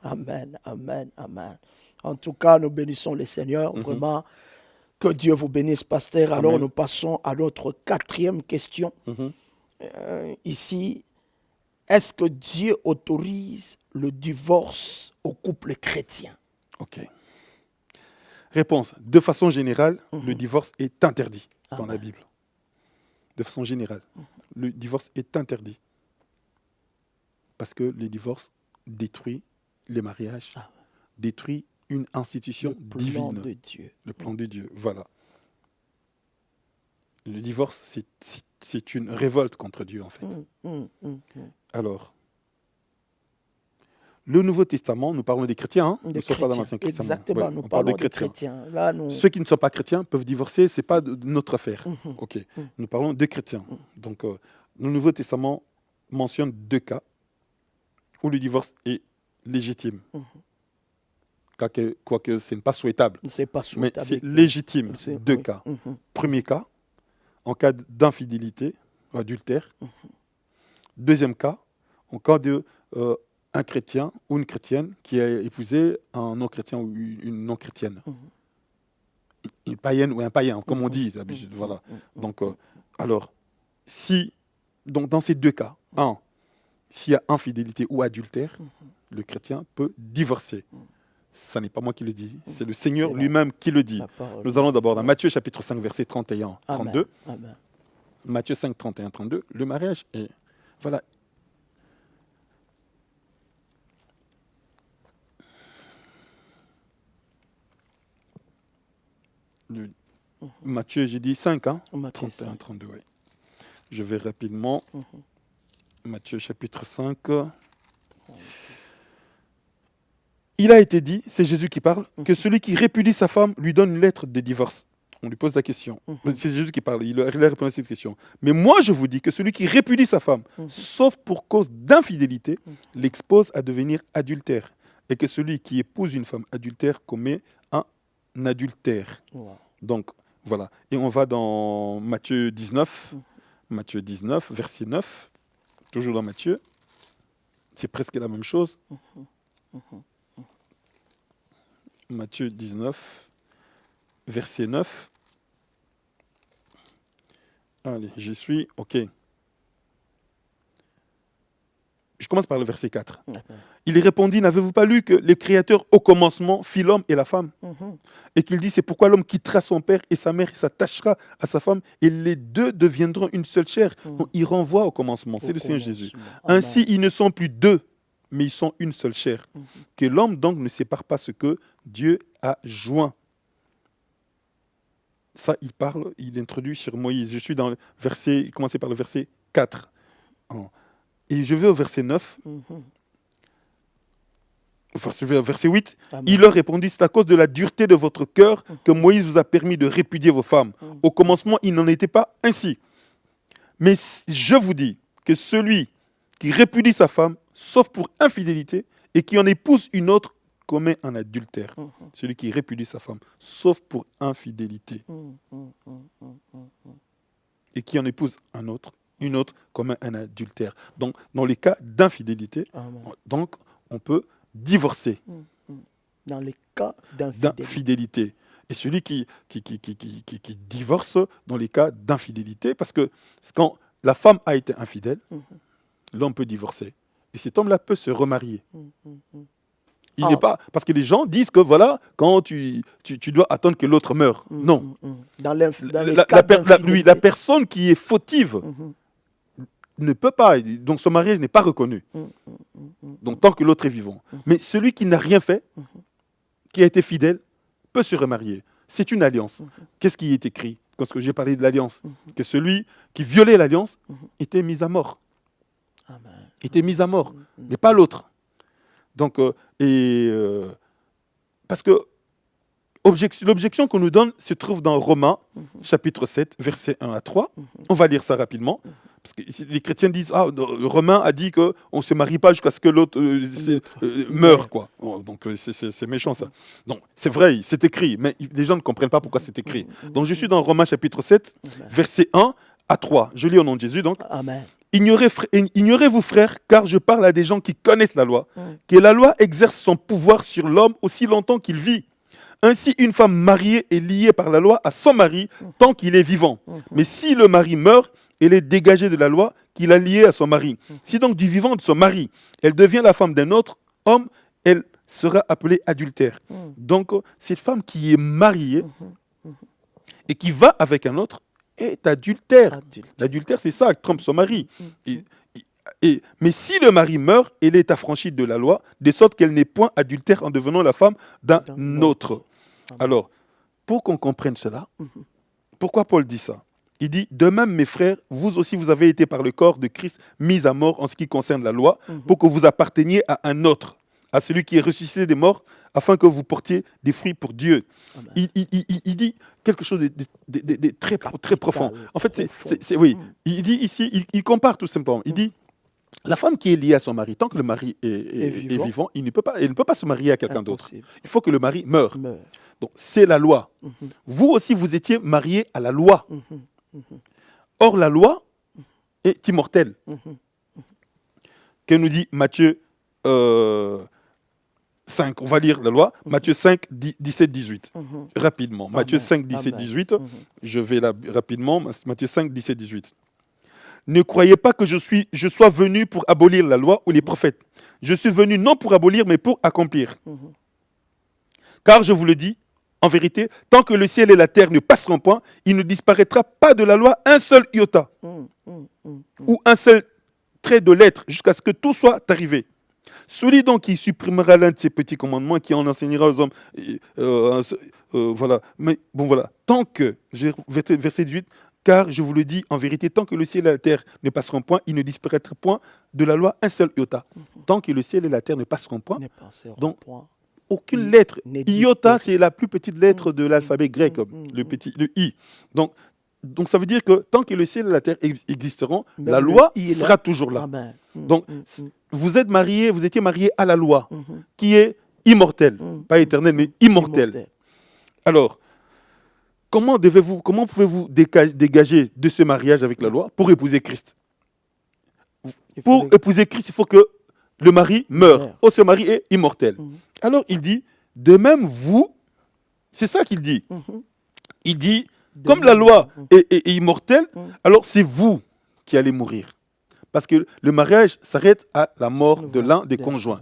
ça. Amen, amen, amen. En tout cas, nous bénissons le Seigneur. Vraiment, que Dieu vous bénisse, pasteur. Alors, Amen. nous passons à notre quatrième question. Mhm. Ici, est-ce que Dieu autorise le divorce au couple chrétien? Ok. Réponse. De façon générale, le divorce est interdit dans la Bible. De façon générale, le divorce est interdit. Parce que le divorce détruit les mariages, détruit une institution divine. Le plan de Dieu. Le plan de Dieu, voilà. Le divorce, c'est une révolte contre Dieu, en fait. Alors, le Nouveau Testament, nous parlons des chrétiens, hein? Nous ne sommes pas dans l'Ancien Testament. Exactement, nous parlons des chrétiens. Là, Ceux qui ne sont pas chrétiens peuvent divorcer, ce n'est pas de notre affaire. Ok. Nous parlons des chrétiens. Donc, le Nouveau Testament mentionne 2 cas où le divorce est légitime. Quoique ce n'est pas souhaitable. C'est pas souhaitable. Mais c'est légitime, 2 cas. Premier cas, en cas d'infidélité, adultère. Deuxième cas, en cas de un chrétien ou une chrétienne qui a épousé un non-chrétien ou une non-chrétienne. Une païenne ou un païen, comme on dit. Voilà. Donc, alors, si, donc dans ces 2 cas, s'il y a infidélité ou adultère, le chrétien peut divorcer. Ce n'est pas moi qui le dis, c'est le Seigneur lui-même qui le dit. Nous allons d'abord dans Matthieu chapitre 5, verset 31-32. Matthieu 5, 31-32, le mariage est... Voilà. Matthieu, j'ai dit 5, hein? 31, 32, oui. Je vais rapidement. Matthieu chapitre 5. Il a été dit, c'est Jésus qui parle, que celui qui répudie sa femme lui donne une lettre de divorce. On lui pose la question. C'est Jésus qui parle, il a répondu à cette question. Mais moi, je vous dis que celui qui répudie sa femme, sauf pour cause d'infidélité, l'expose à devenir adultère. Et que celui qui épouse une femme adultère commet un adultère. Donc, voilà. Et on va dans Matthieu 19. Matthieu 19, verset 9. Toujours dans Matthieu. C'est presque la même chose. Matthieu 19, verset 9. Allez, j'y suis. OK. Je commence par le verset 4. Il répondit, n'avez-vous pas lu que le Créateur au commencement fit l'homme et la femme? Et qu'il dit, c'est pourquoi l'homme quittera son père et sa mère et s'attachera à sa femme et les deux deviendront une seule chair. Donc, il renvoie au commencement. C'est le Seigneur Jésus. Ainsi, ils ne sont plus 2, mais ils sont une seule chair. Que l'homme donc ne sépare pas ce que Dieu a joint. Ça, il parle, il introduit sur Moïse. Je suis dans le verset, commencez par le verset 4. Et je vais au verset 9. Verset 8. Il leur répondit, c'est à cause de la dureté de votre cœur que Moïse vous a permis de répudier vos femmes. Au commencement, il n'en était pas ainsi. Mais je vous dis que celui qui répudie sa femme, sauf pour infidélité, et qui en épouse une autre, commet un adultère. Celui qui répudie sa femme, sauf pour infidélité. Et qui en épouse une autre commet un adultère. Donc, dans les cas d'infidélité, donc, on peut divorcer. Dans les cas d'infidélité. Et celui qui divorce dans les cas d'infidélité, parce que quand la femme a été infidèle, l'homme peut divorcer. Et cet homme-là peut se remarier. Il n'est pas, parce que les gens disent que voilà, quand tu dois attendre que l'autre meure. Non. Dans la personne qui est fautive ne peut pas, donc son mariage n'est pas reconnu. Donc tant que l'autre est vivant. Mais celui qui n'a rien fait, qui a été fidèle, peut se remarier. C'est une alliance. Qu'est-ce qui est écrit? Parce que j'ai parlé de l'alliance. Que celui qui violait l'alliance était mis à mort. Était mis à mort, mais pas l'autre. Donc, parce que l'objection qu'on nous donne se trouve dans Romains, chapitre 7, versets 1 à 3. On va lire ça rapidement. Parce que les chrétiens disent, Romain a dit qu'on ne se marie pas jusqu'à ce que l'autre meure, quoi. Donc, c'est méchant, ça. Donc, c'est vrai, c'est écrit, mais les gens ne comprennent pas pourquoi c'est écrit. Donc, je suis dans Romains, chapitre 7, versets 1 à 3. Je lis au nom de Jésus, donc. Amen. Ignorez-vous, frères, car je parle à des gens qui connaissent la loi, que la loi exerce son pouvoir sur l'homme aussi longtemps qu'il vit. Ainsi, une femme mariée est liée par la loi à son mari tant qu'il est vivant. Mais si le mari meurt, elle est dégagée de la loi qu'il a liée à son mari. Si donc du vivant de son mari, elle devient la femme d'un autre homme, elle sera appelée adultère. Donc, cette femme qui est mariée et qui va avec un autre est adultère. L'adultère, c'est ça, elle trompe son mari. Mais si le mari meurt, elle est affranchie de la loi, de sorte qu'elle n'est point adultère en devenant la femme d'un autre. Alors, pour qu'on comprenne cela, pourquoi Paul dit ça? Il dit, de même mes frères, vous aussi vous avez été par le corps de Christ mis à mort en ce qui concerne la loi, pour que vous apparteniez à un autre, à celui qui est ressuscité des morts, afin que vous portiez des fruits pour Dieu. Il dit quelque chose de très, très profond. En fait, oui, il dit ici, il compare tout simplement. Il dit, la femme qui est liée à son mari, tant que le mari est vivant, elle ne peut pas se marier à quelqu'un d'autre. Il faut que le mari meure. Donc, c'est la loi. Vous aussi, vous étiez mariés à la loi. Or, la loi est immortelle. Que nous dit Matthieu 5, on va lire la loi, Matthieu 5, 17, 18, rapidement. Matthieu 5, 17, 18, je vais là rapidement, Matthieu 5, 17, 18. Ne croyez pas que je sois venu pour abolir la loi ou les prophètes. Je suis venu non pour abolir, mais pour accomplir. Car je vous le dis, en vérité, tant que le ciel et la terre ne passeront point, il ne disparaîtra pas de la loi un seul iota ou un seul trait de lettre jusqu'à ce que tout soit arrivé. Celui donc qui supprimera l'un de ces petits commandements, qui en enseignera aux hommes, voilà. Mais bon voilà, tant que, verset 18, car je vous le dis en vérité, tant que le ciel et la terre ne passeront point, il ne disparaîtra point de la loi un seul iota. Tant que le ciel et la terre ne passeront point, donc aucune lettre. Iota, c'est la plus petite lettre de l'alphabet grec, le I. Donc ça veut dire que tant que le ciel et la terre existeront, la loi sera toujours là. Donc vous étiez mariés à la loi, qui est immortelle, pas éternelle, mais immortelle. Alors, comment pouvez-vous dégager de ce mariage avec la loi pour épouser Christ? Pour épouser Christ, il faut que le mari meure. Oh, ce mari est immortel. Alors il dit, de même vous, c'est ça qu'il dit. Il dit, comme la loi est immortelle, alors c'est vous qui allez mourir. Parce que le mariage s'arrête à la mort de l'un des conjoints.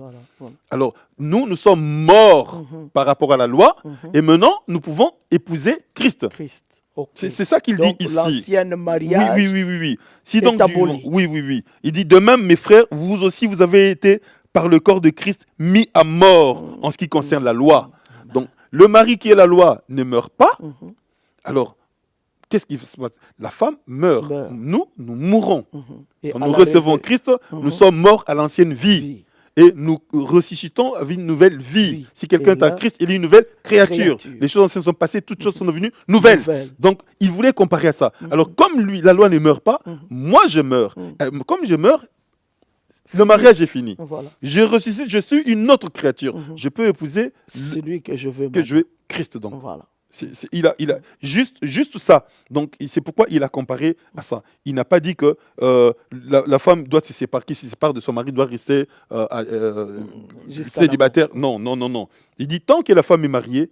Alors, nous sommes morts par rapport à la loi, et maintenant, nous pouvons épouser Christ. C'est ça qu'il dit ici. L'ancien mariage oui. Si donc, oui. Il dit, de même, mes frères, vous aussi, vous avez été, par le corps de Christ, mis à mort en ce qui concerne la loi. Donc, le mari qui est la loi ne meurt pas. Alors, qu'est-ce qui se passe? La femme meurt. Nous mourrons. Quand nous recevons Christ, nous sommes morts à l'ancienne vie. Et nous ressuscitons avec une nouvelle vie. Si quelqu'un est à Christ, il est une nouvelle créature. Les choses anciennes sont passées, toutes choses sont devenues nouvelles. Donc, il voulait comparer à ça. Alors, comme lui, la loi ne meurt pas, moi je meurs. Comme je meurs, le mariage est fini. Je ressuscite, je suis une autre créature. Je peux épouser celui que je veux. Christ donc. Il a juste ça. Donc, c'est pourquoi il a comparé à ça. Il n'a pas dit que la femme doit se séparer, qui se sépare de son mari doit rester célibataire. Non. Il dit tant que la femme est mariée,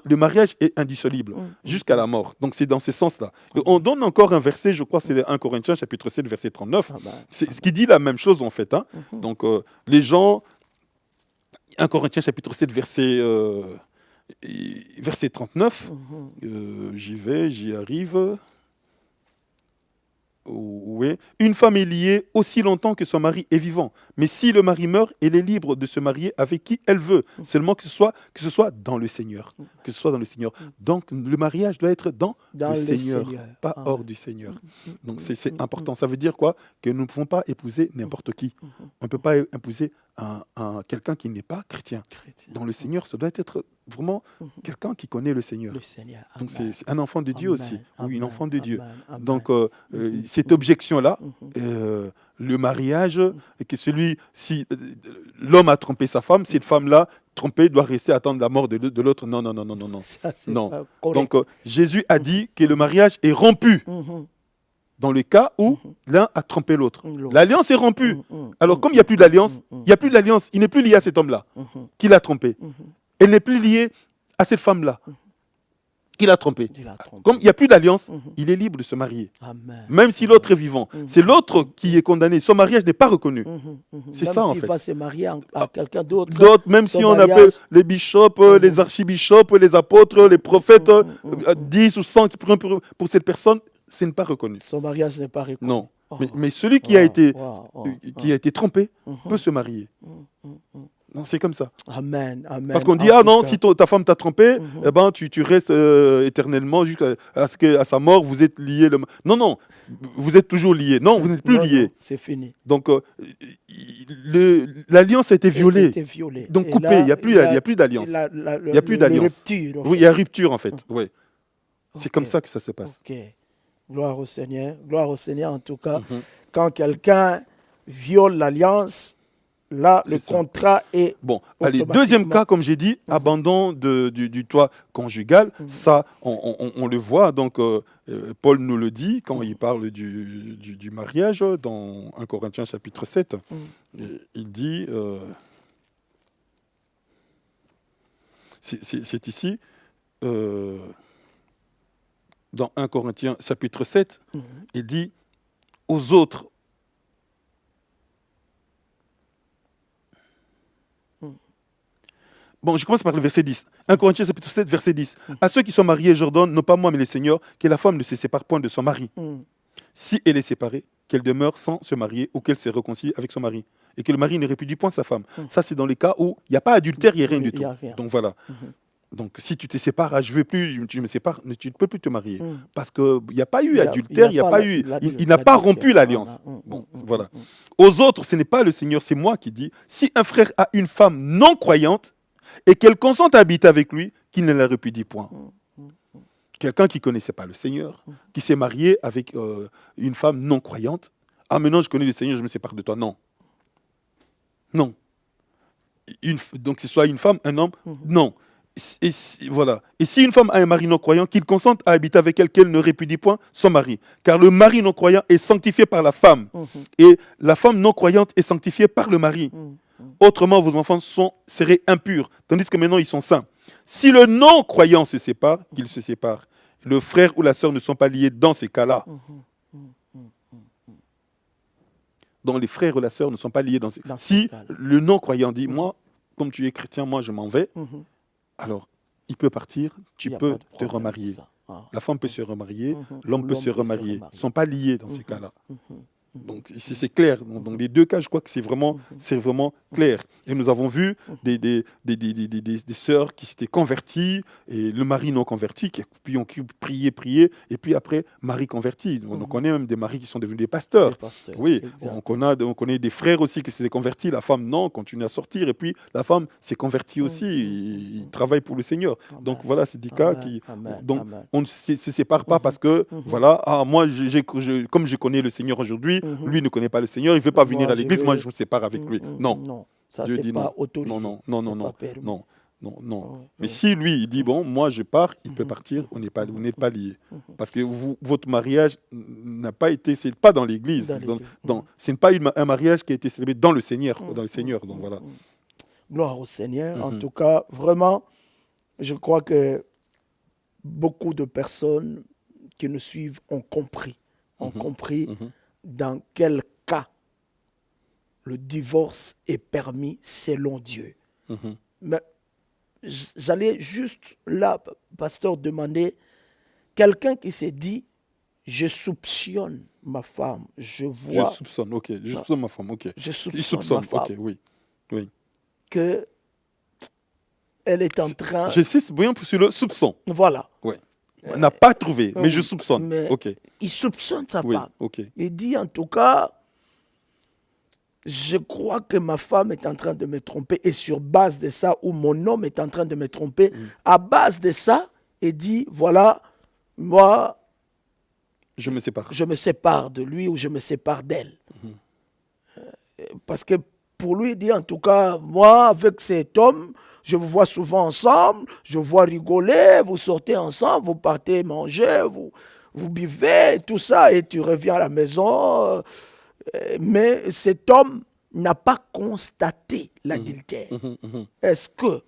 le mariage est indissoluble jusqu'à la mort. Donc, c'est dans ce sens-là. On donne encore un verset, je crois, c'est 1 Corinthiens, chapitre 7, verset 39. C'est ce qui dit la même chose, en fait. Donc, les gens... 1 Corinthiens, chapitre 7, verset 39, j'y arrive. Oui. Une femme est liée aussi longtemps que son mari est vivant. Mais si le mari meurt, elle est libre de se marier avec qui elle veut. Seulement que ce soit dans le Seigneur. Que ce soit dans le Seigneur. Donc le mariage doit être dans le Seigneur, pas hors du Seigneur. Donc c'est important. Ça veut dire quoi? Que nous ne pouvons pas épouser n'importe qui. On ne peut pas épouser quelqu'un qui n'est pas chrétien. Dans le Seigneur, ça doit être vraiment quelqu'un qui connaît le Seigneur. Donc c'est un enfant de Dieu aussi. Oui, une enfant de Dieu. Donc cette objection-là, le mariage, que si l'homme a trompé sa femme, cette femme-là, trompée, doit rester attendre la mort de l'autre. Non. Ça, Donc Jésus a dit que le mariage est rompu. dans le cas où l'un a trompé l'autre. L'autre. L'alliance est rompue. Alors, comme il n'y a plus d'alliance, il n'y a plus d'alliance, il n'est plus lié à cet homme-là qui l'a trompé. Elle n'est plus liée à cette femme-là qui l'a trompé. Comme il n'y a plus d'alliance, il est libre de se marier. Amen. Même si l'autre est vivant. C'est l'autre qui est condamné. Son mariage n'est pas reconnu. C'est ça, en fait. Même s'il va se marier à quelqu'un d'autre. Même si on mariage... appelle les bishops, les archibishops, les apôtres, les prophètes, 10 ou 100 qui prennent pour cette personne, ce n'est pas reconnu. Son mariage n'est pas reconnu. Non. Mais celui qui a été trompé peut se marier. Non, c'est comme ça. Amen, amen. Parce qu'on dit, ah non, si ta femme t'a trompé, eh ben, tu restes éternellement jusqu'à ce qu'à sa mort, vous êtes liés. Non, vous êtes toujours liés. Non, vous n'êtes plus liés. Non, c'est fini. Donc, l'alliance a été violée. Donc, coupée. Il n'y a plus d'alliance. Il n'y a plus d'alliance. Rupture. Oui, il y a rupture, en fait. Oui. C'est comme ça que ça se passe. Ok. Gloire au Seigneur. Gloire au Seigneur, en tout cas. Quand quelqu'un viole l'alliance, là, le contrat est... Bon, allez, deuxième cas, comme j'ai dit, abandon du toit conjugal. Ça, on le voit. Donc, Paul nous le dit quand il parle du mariage dans 1 Corinthiens chapitre 7. Il dit... c'est ici... dans 1 Corinthiens chapitre 7, il dit aux autres, bon, je commence par le verset 10. 1 Corinthiens chapitre 7, verset 10. À ceux qui sont mariés, j'ordonne, non pas moi, mais le Seigneur, que la femme ne se sépare point de son mari. Si elle est séparée, qu'elle demeure sans se marier ou qu'elle se réconcilie avec son mari. Et que le mari ne répudie point sa femme. Ça, c'est dans les cas où il n'y a pas adultère, il n'y a rien du tout. Donc voilà. Donc, si tu te sépares, je ne veux plus, tu me sépares, tu ne peux plus te marier. Parce qu'il n'y a pas eu adultère, il n'a pas rompu l'alliance. Bon, voilà. Aux autres, ce n'est pas le Seigneur, c'est moi qui dis, si un frère a une femme non croyante et qu'elle consente à habiter avec lui, qu'il ne la répudie point. Quelqu'un qui ne connaissait pas le Seigneur, qui s'est marié avec une femme non croyante. Ah, maintenant je connais le Seigneur, je me sépare de toi. Non. Non. Donc, que ce soit une femme, un homme, non. Voilà. Et si une femme a un mari non croyant, qu'il consente à habiter avec elle, qu'elle ne répudie point son mari. Car le mari non croyant est sanctifié par la femme. Et la femme non croyante est sanctifiée par le mari. Autrement, vos enfants seraient impurs, tandis que maintenant ils sont saints. Si le non croyant se sépare, qu'il se sépare. Le frère ou la sœur ne sont pas liés dans ces cas-là. Donc les frères ou la sœur ne sont pas liés dans ces cas-là. Si le non croyant dit, moi, comme tu es chrétien, moi je m'en vais. Alors, il peut partir, tu peux te remarier. La femme peut se remarier, l'homme peut se remarier. Ils ne sont pas liés dans ces cas-là. Donc, ici, c'est clair. Dans les deux cas, je crois que c'est vraiment clair. Et nous avons vu des sœurs qui s'étaient converties, et le mari non converti, qui ont prié, et puis après, mari converti. On connaît même des maris qui sont devenus des pasteurs. Oui, on connaît des frères aussi qui s'étaient convertis. La femme, non, continue à sortir. Et puis, la femme s'est convertie aussi. Il travaille pour le Seigneur. Donc, voilà, c'est des cas qui... Donc, on ne se sépare pas parce que, voilà, moi, comme je connais le Seigneur aujourd'hui, lui ne connaît pas le Seigneur, il ne veut pas venir à l'église, moi je me sépare avec lui. Non. Ça, Dieu dit pas non. Autorisé. Non. Mais si lui, il dit, bon, moi je pars, il peut partir, vous n'êtes pas liés. Parce que votre mariage n'a pas été, c'est pas dans l'église. Ce n'est pas un mariage qui a été célébré dans le Seigneur. Donc voilà. Gloire au Seigneur. En tout cas, vraiment, je crois que beaucoup de personnes qui nous suivent ont compris dans quel cas le divorce est permis selon Dieu. Mais j'allais juste là, pasteur, demander quelqu'un qui s'est dit, je soupçonne ma femme, je vois... Je soupçonne ma femme, ok. Je soupçonne ma femme, ok, oui. que elle est en train... J'insiste bien sur le soupçon. Voilà. Oui. On n'a pas trouvé, mais je soupçonne. Mais il soupçonne sa femme. Il dit en tout cas, je crois que ma femme est en train de me tromper et sur base de ça, ou mon homme est en train de me tromper, à base de ça, il dit, voilà, moi, je me sépare. Je me sépare de lui ou je me sépare d'elle. Parce que pour lui, il dit en tout cas, moi, avec cet homme, je vous vois souvent ensemble, je vous vois rigoler, vous sortez ensemble, vous partez manger, vous buvez, tout ça, et tu reviens à la maison. Mais cet homme n'a pas constaté l'adultère. Est-ce que,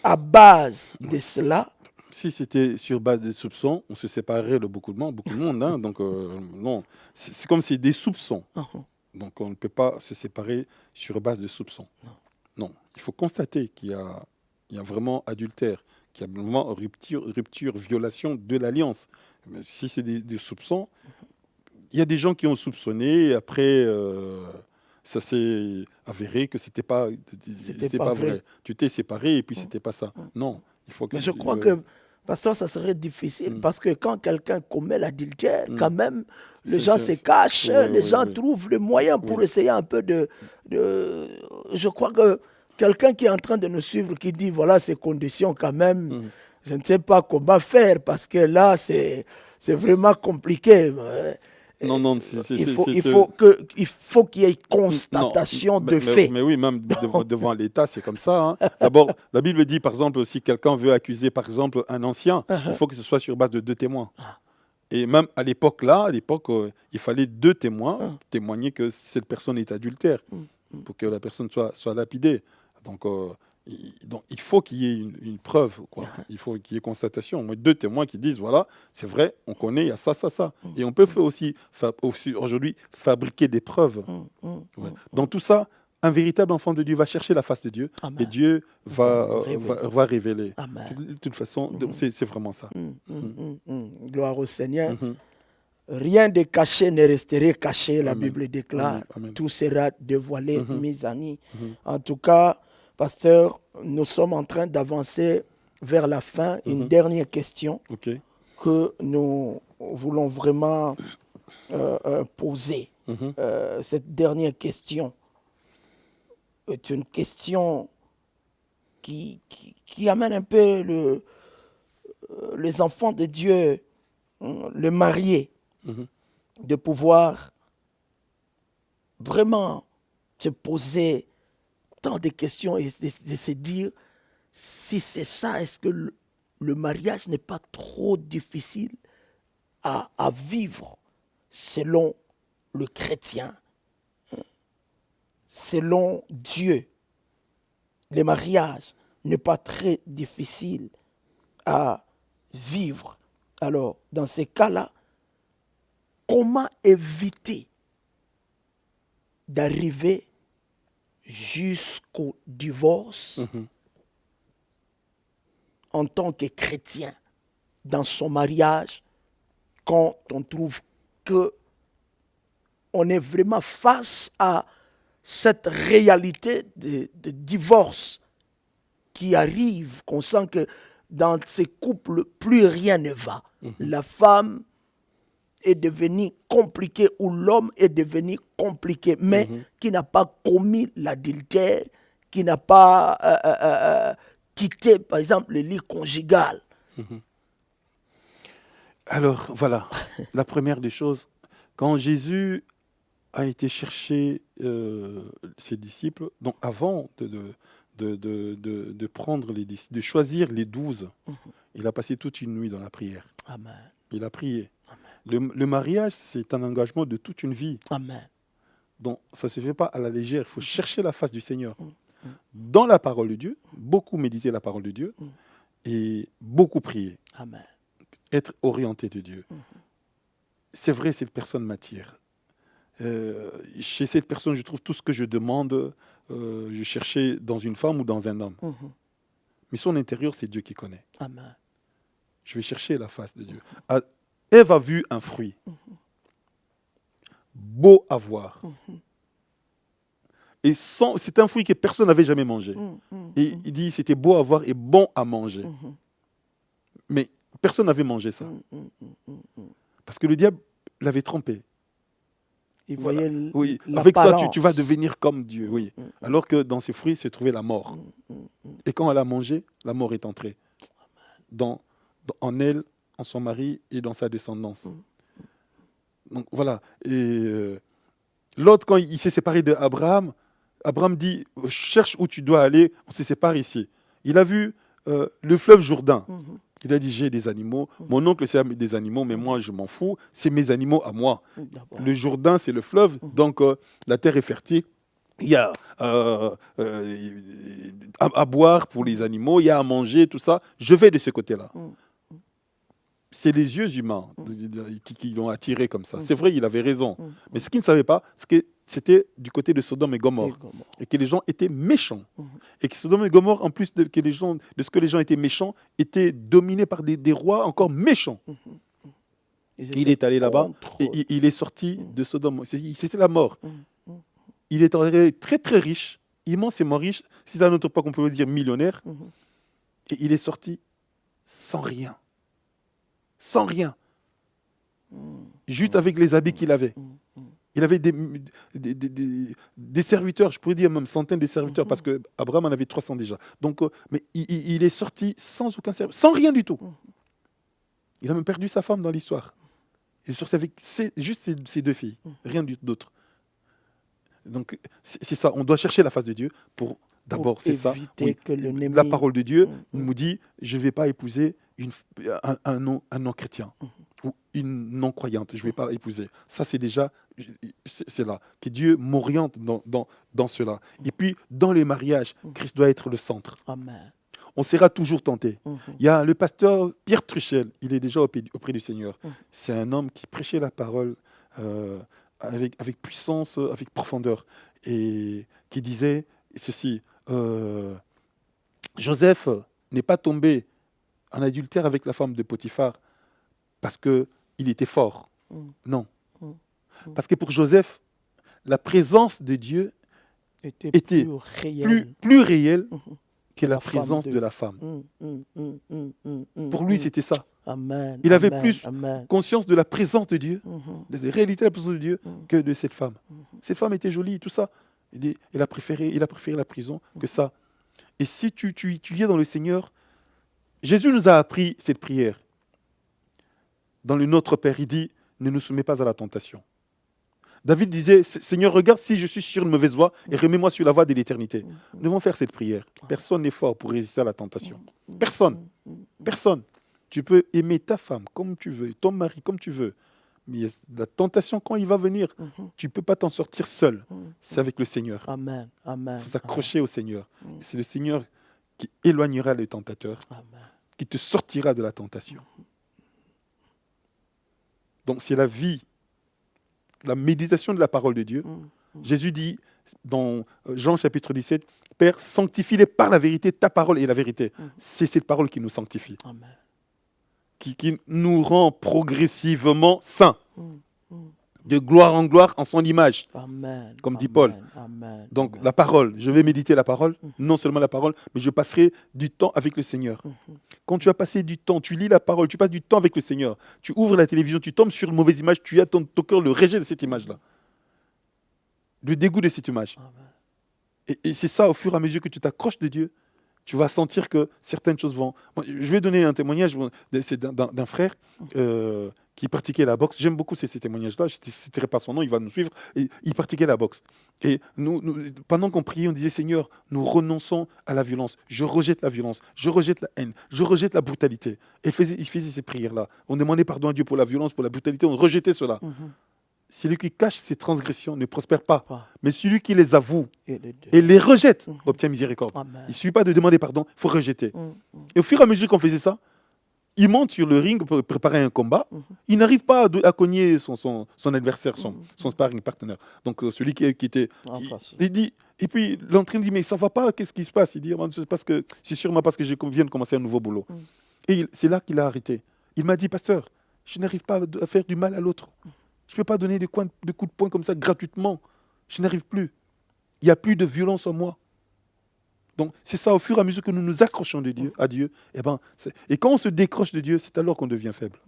à base de cela, Si c'était sur base des soupçons, on se séparerait de beaucoup de monde. Hein, donc, non, c'est comme si des soupçons. Donc, on ne peut pas se séparer sur base de soupçons. Non, il faut constater qu'il y a vraiment adultère, qu'il y a vraiment rupture, violation de l'alliance. Mais si c'est des soupçons, il y a des gens qui ont soupçonné, et après, ça s'est avéré que c'était pas vrai. Tu t'es séparé et puis c'était pas ça. Non, il faut que... Mais je crois que, pasteur, ça serait difficile parce que quand quelqu'un commet l'adultère, quand même, les gens se cachent, les gens trouvent le moyen pour essayer un peu de... Je crois que quelqu'un qui est en train de nous suivre, qui dit, voilà ces conditions quand même, je ne sais pas comment faire parce que là, c'est vraiment compliqué. Non, il faut qu'il y ait constatation de fait. Mais oui, même devant l'État, c'est comme ça. Hein. D'abord, la Bible dit, par exemple, si quelqu'un veut accuser, par exemple, un ancien, il faut que ce soit sur base de 2 témoins. Et même à l'époque, il fallait 2 témoins témoigner que cette personne est adultère pour que la personne soit lapidée. Donc, il faut qu'il y ait une preuve, quoi. Il faut qu'il y ait constatation. Moi, 2 témoins qui disent, voilà, c'est vrai, on connaît, il y a ça. Et on peut aussi aujourd'hui fabriquer des preuves. Dans tout ça, un véritable enfant de Dieu va chercher la face de Dieu. Amen. Et Dieu va révéler. De toute façon, c'est vraiment ça. Gloire au Seigneur. Rien de caché ne resterait caché, la Bible déclare. Amen. Tout sera dévoilé, mis en nu. En tout cas, pasteur, nous sommes en train d'avancer vers la fin. Une dernière question que nous voulons vraiment poser. Cette dernière question est une question qui amène un peu les enfants de Dieu, le marié, de pouvoir vraiment se poser tant de questions et de se dire, si c'est ça, est-ce que le mariage n'est pas trop difficile à vivre selon le chrétien, selon Dieu? Le mariage n'est pas très difficile à vivre. Alors, dans ces cas-là, comment éviter d'arriver jusqu'au divorce en tant que chrétien dans son mariage, quand on trouve que on est vraiment face à cette réalité de divorce qui arrive, qu'on sent que dans ces couples, plus rien ne va. La femme est devenue compliquée ou l'homme est devenu compliqué, mais qui n'a pas commis l'adultère, qui n'a pas quitté, par exemple, le lit conjugal. Alors, voilà, la première des choses, quand Jésus a été chercher ses disciples, donc avant de prendre de choisir les 12, il a passé toute une nuit dans la prière. Amen. Il a prié. Le mariage, c'est un engagement de toute une vie. Amen. Donc, ça ne se fait pas à la légère. Il faut chercher la face du Seigneur. Dans la parole de Dieu, beaucoup méditer la parole de Dieu et beaucoup prier. Amen. Être orienté de Dieu. C'est vrai, cette personne m'attire. Chez cette personne, je trouve tout ce que je demande, je cherchais dans une femme ou dans un homme. Mais son intérieur, c'est Dieu qui connaît. Amen. Je vais chercher la face de Dieu. Ève a vu un fruit. Beau à voir. Et c'est un fruit que personne n'avait jamais mangé. Et il dit c'était beau à voir et bon à manger. Mais personne n'avait mangé ça. Parce que le diable l'avait trompé. Il voyait oui, avec ça, tu vas devenir comme Dieu. Oui. Alors que dans ces fruits se trouvait la mort. Et quand elle a mangé, la mort est entrée en elle, en son mari et dans sa descendance. Donc voilà. Et l'autre, quand il s'est séparé d'Abraham, Abraham dit, cherche où tu dois aller, on se sépare ici. Il a vu le fleuve Jourdain. Il a dit, j'ai des animaux. Mon oncle, c'est des animaux, mais moi, je m'en fous. C'est mes animaux à moi. Le Jourdain, c'est le fleuve, donc la terre est fertile. Il y a à boire pour les animaux, il y a à manger, tout ça. Je vais de ce côté-là. C'est les yeux humains qui l'ont attiré comme ça. C'est vrai, il avait raison. Mais ce qu'il ne savait pas, c'est que c'était du côté de Sodome et Gomorrhe. Et que les gens étaient méchants. Et que Sodome et Gomorrhe, en plus de ce que les gens étaient méchants, étaient dominés par des rois encore méchants. Il est allé là-bas et il est sorti de Sodome. C'était la mort. Il est très très riche, immensément riche, si à notre époque on peut le dire millionnaire, et il est sorti sans rien. Sans rien. Juste avec les habits qu'il avait. Il avait des serviteurs, je pourrais dire même centaines de serviteurs, parce qu'Abraham en avait 300 déjà. Donc, mais il est sorti sans aucun serviteur, sans rien du tout. Il a même perdu sa femme dans l'histoire. Il est sorti avec juste ses 2 filles, rien d'autre. Donc, c'est ça, on doit chercher la face de Dieu pour d'abord, c'est ça. Oui, la parole de Dieu nous dit, je ne vais pas épouser un non-chrétien ou une non-croyante, je ne vais pas épouser. Ça, c'est déjà, c'est là, que Dieu m'oriente dans cela. Et puis, dans le mariage, Christ doit être le centre. Amen. On sera toujours tenté. Il y a le pasteur Pierre Truchel, il est déjà auprès du Seigneur. C'est un homme qui prêchait la parole avec puissance, avec profondeur, et qui disait ceci, Joseph n'est pas tombé en adultère avec la femme de Potiphar parce qu'il était fort. Non. Parce que pour Joseph, la présence de Dieu était plus réelle que la présence de la femme. Pour lui, c'était ça. Amen, il avait amen, plus amen. conscience de la présence de Dieu, de la réalité de la présence de Dieu, que de cette femme. Cette femme était jolie, tout ça. Il a préféré la prison que ça. Et si tu es dans le Seigneur, Jésus nous a appris cette prière. Dans le Notre Père, il dit, ne nous soumets pas à la tentation. David disait, Seigneur, regarde si je suis sur une mauvaise voie et remets-moi sur la voie de l'éternité. Nous devons faire cette prière. Personne n'est fort pour résister à la tentation. Personne. Personne. Tu peux aimer ta femme comme tu veux, ton mari comme tu veux. Mais la tentation, quand il va venir, tu ne peux pas t'en sortir seul. C'est avec le Seigneur. Amen, amen. Il faut s'accrocher au Seigneur. C'est le Seigneur qui éloignera le tentateur, qui te sortira de la tentation. Donc c'est la vie, la méditation de la parole de Dieu. Jésus dit dans Jean chapitre 17, Père, sanctifie-les par la vérité, ta parole est la vérité. C'est cette parole qui nous sanctifie. Amen. Qui nous rend progressivement saints. De gloire en gloire en son image. Amen. Comme dit Paul. Amen. Donc la parole, je vais méditer la parole, non seulement la parole, mais je passerai du temps avec le Seigneur. Quand tu as passé du temps, tu lis la parole, tu passes du temps avec le Seigneur, tu ouvres la télévision, tu tombes sur une mauvaise image, tu as ton cœur le rejet de cette image-là. Le dégoût de cette image. Et c'est ça, au fur et à mesure que tu t'accroches de Dieu, tu vas sentir que certaines choses vont... Je vais donner un témoignage d'un frère qui pratiquait la boxe. J'aime beaucoup ces témoignages-là. Je ne citerai pas son nom, il va nous suivre. Et il pratiquait la boxe. Et nous, pendant qu'on priait, on disait, Seigneur, nous renonçons à la violence. Je rejette la violence, je rejette la haine, je rejette la brutalité. Et il faisait ces prières-là. On demandait pardon à Dieu pour la violence, pour la brutalité. On rejetait cela. Celui qui cache ses transgressions ne prospère pas. Mais celui qui les avoue et les rejette obtient miséricorde. Amen. Il ne suffit pas de demander pardon, il faut rejeter. Et au fur et à mesure qu'on faisait ça, il monte sur le ring pour préparer un combat. Il n'arrive pas à cogner son adversaire, son sparring partner. Donc celui qui était... Il dit, et puis l'entraîneur dit, mais ça ne va pas, qu'est-ce qui se passe? Il dit, c'est sûrement parce que je viens de commencer un nouveau boulot. Et c'est là qu'il a arrêté. Il m'a dit, pasteur, je n'arrive pas à faire du mal à l'autre. Je ne peux pas donner de coups de poing comme ça gratuitement. Je n'arrive plus. Il n'y a plus de violence en moi. Donc, c'est ça, au fur et à mesure que nous nous accrochons à Dieu, et quand on se décroche de Dieu, c'est alors qu'on devient faible.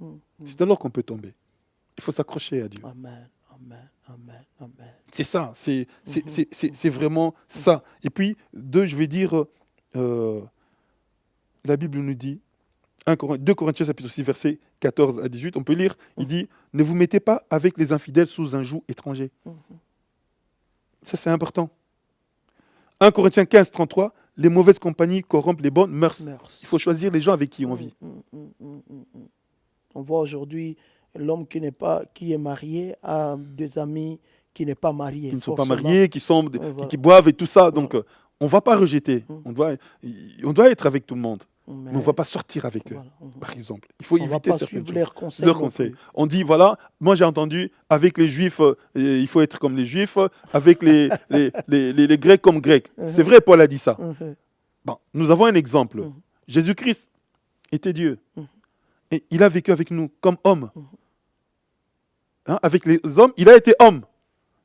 C'est alors qu'on peut tomber. Il faut s'accrocher à Dieu. Amen, amen, amen, amen. C'est ça, c'est vraiment ça. Et puis, je vais dire, la Bible nous dit, 2 Corinthiens chapitre 6, versets 14 à 18, on peut lire, il dit, ne vous mettez pas avec les infidèles sous un joug étranger. Ça, c'est important. 1 Corinthiens 15, 33, les mauvaises compagnies corrompent les bonnes mœurs. Il faut choisir les gens avec qui on vit. On voit aujourd'hui l'homme qui est marié a des amis qui n'est pas marié. Qui ne sont pas mariés, qui boivent et tout ça. Donc, on ne va pas rejeter. On doit être avec tout le monde. Mais on ne va pas sortir avec eux, par exemple. Il faut éviter certaines choses. Leurs conseils. On dit, voilà, moi j'ai entendu, avec les Juifs, il faut être comme les Juifs, avec les Grecs comme Grecs. C'est vrai, Paul a dit ça. Bon, nous avons un exemple. Jésus-Christ était Dieu. Et il a vécu avec nous comme homme. Hein, avec les hommes, il a été homme,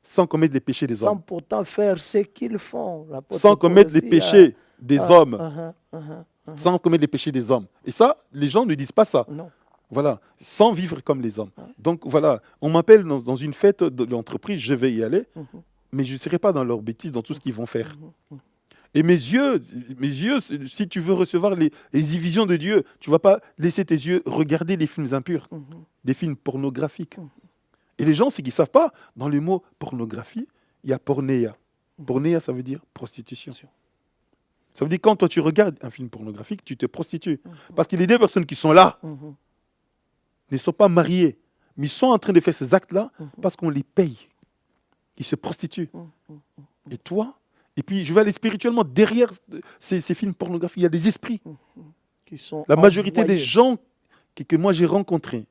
sans commettre les péchés des hommes. Sans pourtant faire ce qu'ils font. Sans commettre les péchés des hommes. Sans commettre les péchés des hommes. Et ça, les gens ne disent pas ça. Non. Voilà, sans vivre comme les hommes. Donc voilà, on m'appelle dans une fête de l'entreprise, je vais y aller, mais je ne serai pas dans leurs bêtises, dans tout ce qu'ils vont faire. Et mes yeux, si tu veux recevoir les visions de Dieu, tu ne vas pas laisser tes yeux regarder des films impurs, des films pornographiques. Et les gens, c'est qu'ils ne savent pas, dans le mot pornographie, il y a pornéia. Pornéia, ça veut dire prostitution. Ça veut dire quand toi tu regardes un film pornographique, tu te prostitues. Parce qu'il y a des personnes qui sont là, ne sont pas mariées, mais ils sont en train de faire ces actes-là parce qu'on les paye. Ils se prostituent. Et toi, et puis je vais aller spirituellement, derrière ces films pornographiques, il y a des esprits. Qui sont la majorité des gens que moi j'ai rencontrés,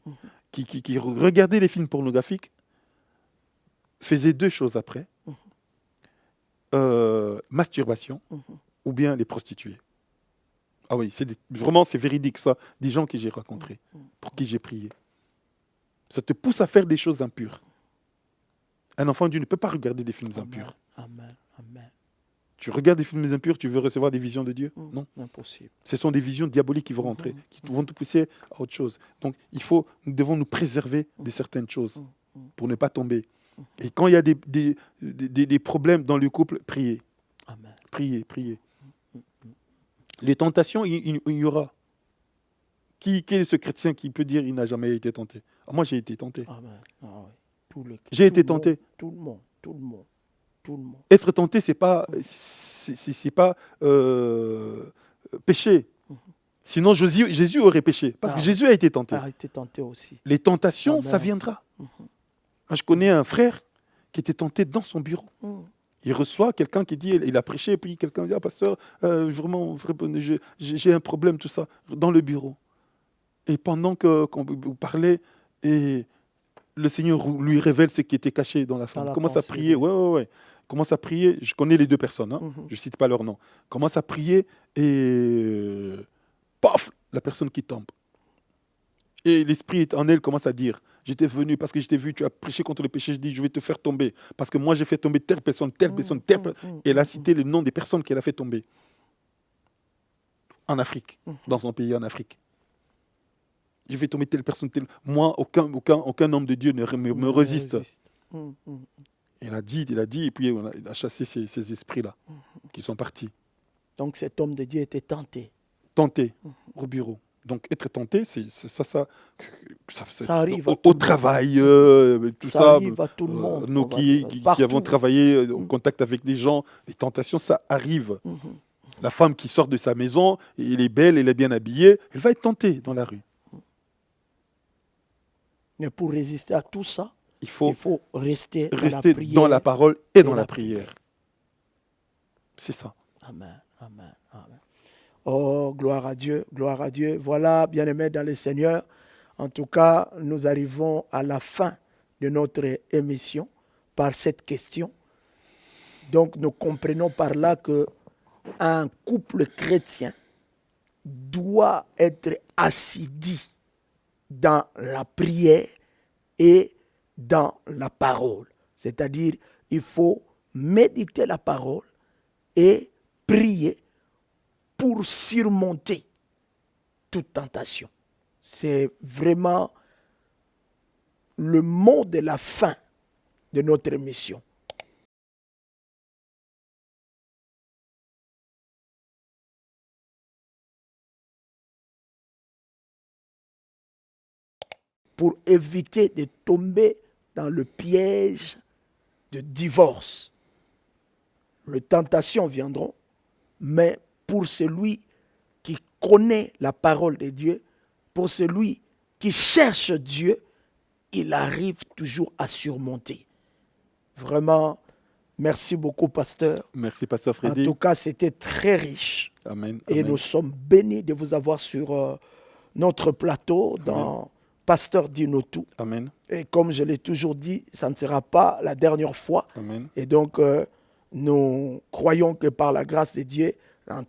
qui regardaient les films pornographiques, faisaient deux choses après. Masturbation, ou bien les prostituées. Ah oui, vraiment c'est véridique ça, des gens que j'ai rencontrés, pour qui j'ai prié. Ça te pousse à faire des choses impures. Un enfant de Dieu ne peut pas regarder des films impurs. Amen. Amen. Tu regardes des films impurs, tu veux recevoir des visions de Dieu? Non. Impossible. Ce sont des visions diaboliques qui vont rentrer, qui vont te pousser à autre chose. Donc nous devons nous préserver de certaines choses pour ne pas tomber. Et quand il y a des problèmes dans le couple, priez. Amen. Priez. Les tentations, il y aura. Qui est ce chrétien qui peut dire qu'il n'a jamais été tenté? Moi, j'ai été tenté. Amen. Ah, oui. J'ai été tenté. Tout le monde. Être tenté, c'est pas péché. Sinon, Jésus aurait péché. Parce que Jésus a été tenté. A été tenté aussi. Les tentations, ça viendra. Moi, je connais un frère qui était tenté dans son bureau. Il reçoit quelqu'un qui dit, il a prêché, et puis quelqu'un dit, ah, pasteur, vraiment, j'ai un problème, tout ça, dans le bureau. Et pendant qu'on parlait, et le Seigneur lui révèle ce qui était caché dans la femme. Commence à prier, ouais. Commence à prier, je connais les deux personnes, hein, je ne cite pas leur nom. Commence à prier et paf, la personne qui tombe. Et l'esprit en elle commence à dire, j'étais venu parce que je t'ai vu, tu as prêché contre le péché, je dis, je vais te faire tomber. Parce que moi, j'ai fait tomber telle personne. Et elle a cité le nom des personnes qu'elle a fait tomber. En Afrique, dans son pays en Afrique. Je vais tomber telle personne, moi, aucun homme de Dieu ne me résiste. Il a dit, et puis il a chassé ces esprits-là qui sont partis. Donc cet homme de Dieu était tenté. Tenté au bureau. Donc être tenté, ça arrive au travail, tout ça. Ça arrive à tout le monde. Nous qui avons travaillé en contact avec des gens, les tentations, ça arrive. La femme qui sort de sa maison, elle est belle, elle est bien habillée, elle va être tentée dans la rue. Mais pour résister à tout ça, il faut rester dans la parole et dans la prière. C'est ça. Amen. Oh, gloire à Dieu. Voilà, bien-aimés dans le Seigneur. En tout cas, nous arrivons à la fin de notre émission par cette question. Donc, nous comprenons par là qu'un couple chrétien doit être assidu dans la prière et dans la parole. C'est-à-dire, il faut méditer la parole et prier pour surmonter toute tentation. C'est vraiment le mot de la fin de notre mission. Pour éviter de tomber dans le piège de divorce. Les tentations viendront, mais pour celui qui connaît la parole de Dieu, pour celui qui cherche Dieu, il arrive toujours à surmonter. Vraiment, merci beaucoup, pasteur. Merci, pasteur Freddy. En tout cas, c'était très riche. Amen. Et Amen. nous sommes bénis de vous avoir sur notre plateau dans Pasteur Dinotou. Amen. Et comme je l'ai toujours dit, ça ne sera pas la dernière fois. Amen. Et donc, nous croyons que par la grâce de Dieu,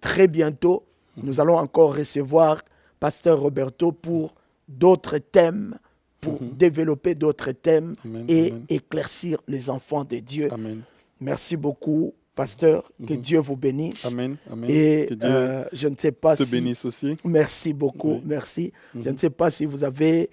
très bientôt, nous allons encore recevoir Pasteur Roberto pour d'autres thèmes, pour développer d'autres thèmes Amen. et Amen. éclaircir les enfants de Dieu. Amen. Merci beaucoup, pasteur. Que Dieu vous bénisse. Amen. Amen. Et Que Dieu je ne sais pas te si... bénisse aussi. Merci beaucoup, Oui. merci. Je ne sais pas si vous avez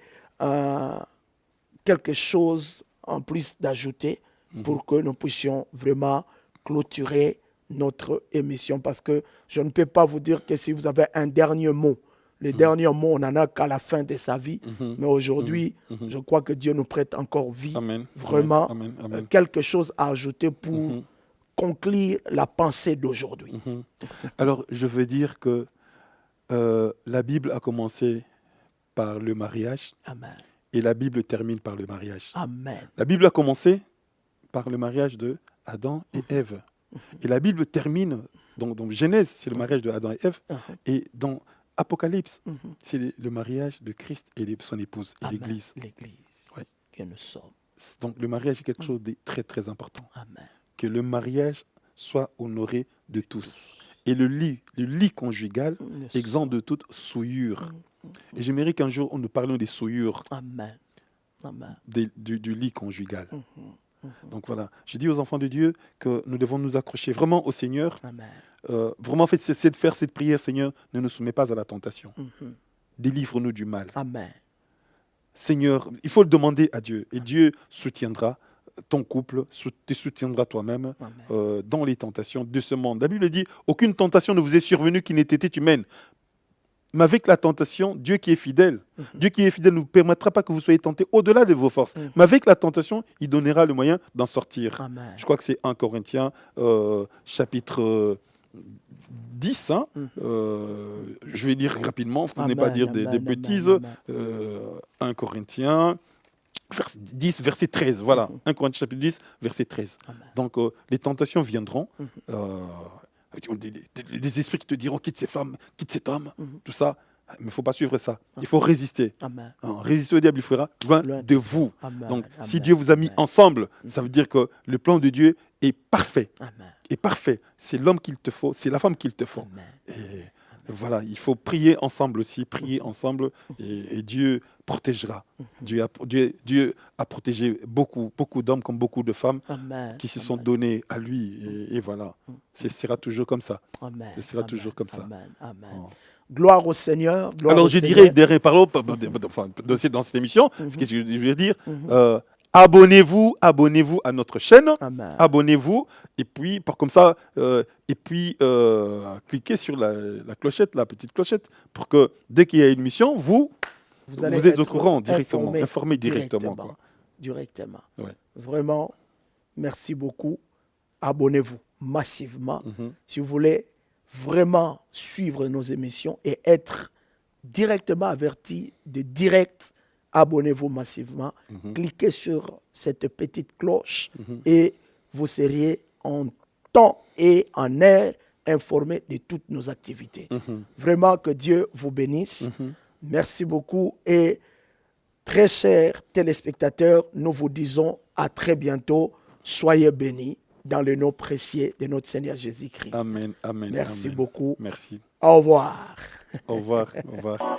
quelque chose en plus d'ajouter pour que nous puissions vraiment clôturer notre émission. Parce que je ne peux pas vous dire que si vous avez un dernier mot, le dernier mot, on n'en a qu'à la fin de sa vie. Mais aujourd'hui, je crois que Dieu nous prête encore vie. Amen. Vraiment, Amen. Amen. quelque chose à ajouter pour conclure la pensée d'aujourd'hui. Alors, je veux dire que la Bible a commencé par le mariage Amen. et la Bible termine par le mariage. Amen. La Bible a commencé par le mariage de Adam et Ève. Et la Bible termine, dans Genèse, c'est le mariage de Adam et Ève. Et dans Apocalypse, c'est le mariage de Christ et de son épouse et Amen. l'Église. L'Église Ouais. que nous sommes. Donc le mariage est quelque chose de très très important. Amen. Que le mariage soit honoré de tous. Et le lit conjugal, exempt de toute souillure. Et j'aimerais qu'un jour, nous parlions des souillures Amen. Amen. du lit conjugal. Donc voilà, je dis aux enfants de Dieu que nous devons nous accrocher vraiment au Seigneur. Amen. Vraiment, en fait, c'est de faire cette prière, Seigneur, ne nous soumets pas à la tentation. Délivre-nous du mal. Amen. Seigneur, il faut le demander à Dieu. Et Dieu soutiendra ton couple, te soutiendra toi-même dans les tentations de ce monde. La Bible dit, aucune tentation ne vous est survenue qui n'ait été humaine. Mais avec la tentation, Dieu qui est fidèle, Dieu qui est fidèle ne vous permettra pas que vous soyez tentés au-delà de vos forces. Mais avec la tentation, il donnera le moyen d'en sortir. Amen. Je crois que c'est 1 Corinthiens, chapitre 10. Je vais dire rapidement, pour ne pas dire des bêtises. 1 Corinthiens 10, verset 13. Voilà, 1 Corinthiens chapitre 10, verset 13. Amen. Donc, les tentations viendront. Des esprits qui te diront quitte ces femmes, quitte cet homme, tout ça. Mais il ne faut pas suivre ça. Il faut résister. Amen. Résister au diable, il fera loin de vous. Amen. Donc, Amen. si Dieu vous a mis ensemble, ça veut dire que le plan de Dieu est parfait. Amen. Est parfait. C'est l'homme qu'il te faut, c'est la femme qu'il te faut. Amen. Et voilà, il faut prier ensemble aussi, prier ensemble, et Dieu protégera. Dieu a protégé beaucoup d'hommes comme beaucoup de femmes Amen. qui se sont donnés à lui. Et voilà, ce sera toujours comme ça. Amen. Ce sera toujours comme ça. Amen. Amen. Oh. Gloire au Seigneur. Gloire Alors au je Seigneur. dirais derrière parole, dans cette émission, ce que je veux dire, abonnez-vous à notre chaîne, Amen. abonnez-vous, et puis comme ça, cliquez sur la clochette, la petite clochette, pour que dès qu'il y a une émission, vous allez êtes au être courant directement, informé directement. Directement. Ouais. Vraiment, merci beaucoup. Abonnez-vous massivement si vous voulez vraiment suivre nos émissions et être directement averti de direct. Abonnez-vous massivement, cliquez sur cette petite cloche et vous serez en temps et en heure informé de toutes nos activités. Vraiment que Dieu vous bénisse. Merci beaucoup et très chers téléspectateurs, nous vous disons à très bientôt. Soyez bénis dans le nom précieux de notre Seigneur Jésus-Christ. Amen, amen. Merci amen. beaucoup. Merci. Au revoir. Au revoir. Au revoir.